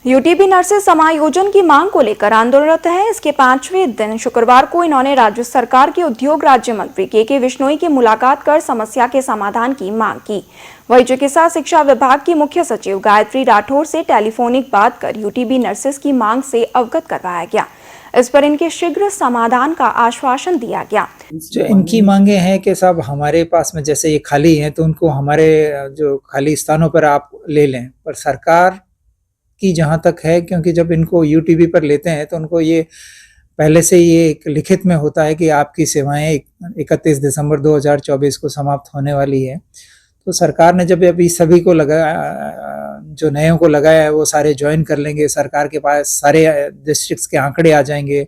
UTV nurses समायोजन की मांग को लेकर आंदोलनरत है। इसके 5वें दिन शुक्रवार को इन्होंने राज्य सरकार के उद्योग राज्य मंत्री के विश्नोई की मुलाकात कर समस्या के समाधान की मांग की। वहीं चिकित्सा शिक्षा विभाग की मुख्य सचिव गायत्री राठौर से टेलीफोनिक बात कर यूटीबी नर्सेज की मांग से अवगत करवाया गया। इस पर इनके शीघ्र समाधान का आश्वासन दिया गया। जो इनकी मांगे हैं कि साहब हमारे पास में जैसे ये खाली हैं तो उनको हमारे जो खाली स्थानों पर आप ले लें, पर सरकार की जहां तक है, क्योंकि जब इनको यूटीबी पर लेते हैं तो उनको ये पहले से ये एक लिखित में होता है कि आपकी सेवाएं 31 दिसंबर 2024 को समाप्त होने वाली है। तो सरकार ने जब अभी सभी को लगाया, जो नयों को लगाया है वो सारे ज्वाइन कर लेंगे, सरकार के पास सारे डिस्ट्रिक्ट्स के आंकड़े आ जाएंगे।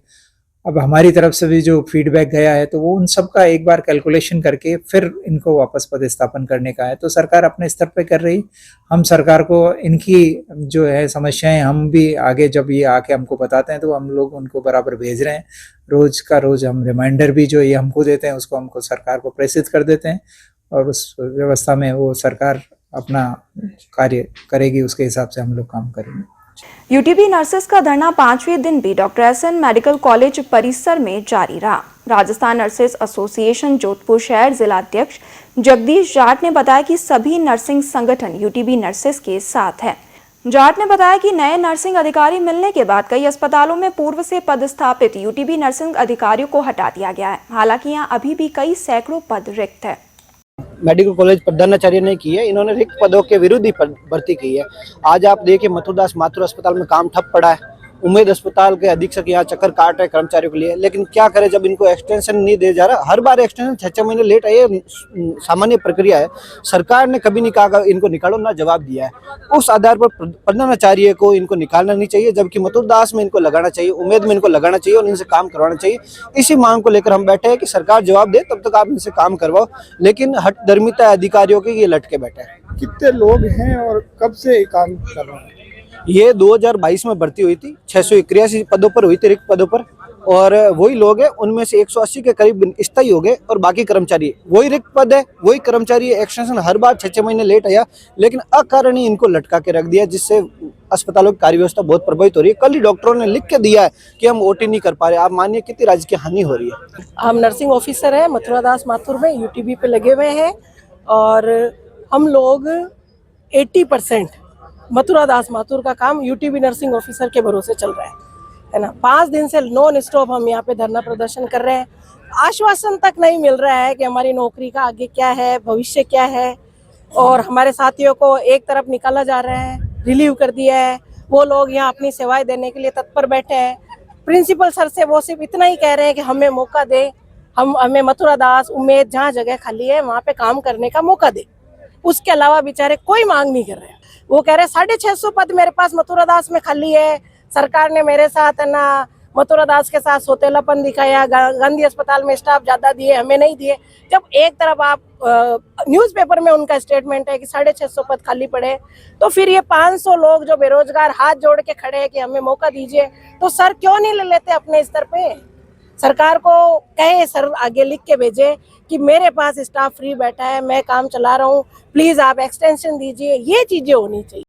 अब हमारी तरफ से भी जो फीडबैक गया है तो वो उन सब का एक बार कैलकुलेशन करके फिर इनको वापस पदस्थापन करने का है। तो सरकार अपने स्तर पे कर रही, हम सरकार को इनकी जो है समस्याएं हम भी आगे जब ये आके हमको बताते हैं तो हम लोग उनको बराबर भेज रहे हैं। रोज का रोज हम रिमाइंडर भी जो ये हमको देते हैं उसको हमको सरकार को प्रेषित कर देते हैं और उस व्यवस्था में वो सरकार अपना कार्य करेगी, उसके हिसाब से हम लोग काम करेंगे। यूटीबी नर्सेज का धरना 5वें दिन भी डॉक्टर एसएन मेडिकल कॉलेज परिसर में जारी रहा। राजस्थान नर्सेज एसोसिएशन जोधपुर शहर जिला अध्यक्ष जगदीश जाट ने बताया कि सभी नर्सिंग संगठन यूटीबी नर्सेज के साथ है। जाट ने बताया कि नए नर्सिंग अधिकारी मिलने के बाद कई अस्पतालों में पूर्व से पदस्थापित यूटीबी नर्सिंग अधिकारियों को हटा दिया गया है। हालांकि यहाँ अभी भी कई सैकड़ों पद रिक्त है। मेडिकल कॉलेज प्रधानाचार्य ने की है, इन्होंने रिक्त पदों के विरुद्ध ही भर्ती की है। आज आप देखिए मथुरदास माथुर अस्पताल में काम ठप पड़ा है, उम्मेद अस्पताल के अधीक्षक यहाँ चक्कर काट रहे कर्मचारियों के लिए, लेकिन क्या करें जब इनको एक्सटेंशन नहीं दे जा रहा। हर बार एक्सटेंशन 6-6 महीने लेट है, ये सामान्य प्रक्रिया है। सरकार ने कभी नहीं कहा इनको निकालो, ना जवाब दिया है। उस आधार पर प्रधानाचार्य को इनको निकालना नहीं चाहिए, जबकि मथुरदास में इनको लगाना चाहिए, उम्मेद में इनको लगाना चाहिए और इनसे काम करवाना चाहिए। इसी मांग को लेकर हम बैठे हैं कि सरकार जवाब दे, तब तक आप इनसे काम करवाओ, लेकिन हठधर्मिता अधिकारियों के ये लटके बैठे हैं। कितने लोग हैं और कब से काम कर रहे हैं? ये 2022 में भर्ती हुई थी, 681 पदों पर हुई थी, रिक्त पदों पर, और वही लोग हैं। उनमें से 180 के करीब स्थायी हो गए और बाकी कर्मचारी वही रिक्त पद है, वही कर्मचारी है। एक्सटेंशन हर बार 6-6 महीने लेट आया, लेकिन अकारण ही इनको लटका के रख दिया, जिससे अस्पतालों की कार्य व्यवस्था बहुत प्रभावित हो रही है। कल ही डॉक्टरों ने लिख के दिया है कि हम ओटी नहीं कर पा रहे। आप मानिए कितनी राज्य की हानि हो रही है। हम नर्सिंग ऑफिसर हैं, मथुरादास माथुर में यूटीबी पे लगे हुए हैं और हम लोग 80% मथुरादास माथुर का काम यूटीबी नर्सिंग ऑफिसर के भरोसे चल रहा है ना। 5 दिन से नॉन स्टॉप हम यहाँ पे धरना प्रदर्शन कर रहे हैं। आश्वासन तक नहीं मिल रहा है कि हमारी नौकरी का आगे क्या है, भविष्य क्या है, और हमारे साथियों को एक तरफ निकाला जा रहा है, रिलीव कर दिया है। वो लोग यहाँ अपनी सेवाएं देने के लिए तत्पर बैठे हैं। प्रिंसिपल सर से वो सिर्फ इतना ही कह रहे हैं कि हमें मौका दे, हमें मथुरादास, उम्मेद, जहाँ जगह खाली है वहाँ पे काम करने का मौका दे। उसके अलावा बेचारे कोई मांग नहीं कर रहे हैं। वो कह रहे 650 पद मेरे पास मथुरादास में खाली है। सरकार ने मेरे साथ है ना मथुरादास के साथ सोतेलापन दिखाया, गांधी अस्पताल में स्टाफ ज्यादा दिए, हमें नहीं दिए। जब एक तरफ आप न्यूज़पेपर में उनका स्टेटमेंट है कि 650 पद खाली पड़े, तो फिर ये 500 लोग जो बेरोजगार हाथ जोड़ के खड़े हैं कि हमें मौका दीजिए, तो सर क्यों नहीं ले लेते अपने स्तर पे? सरकार को कहे, सर आगे लिख के भेजे कि मेरे पास स्टाफ फ्री बैठा है, मैं काम चला रहा हूँ, प्लीज आप एक्सटेंशन दीजिए। ये चीजें होनी चाहिए।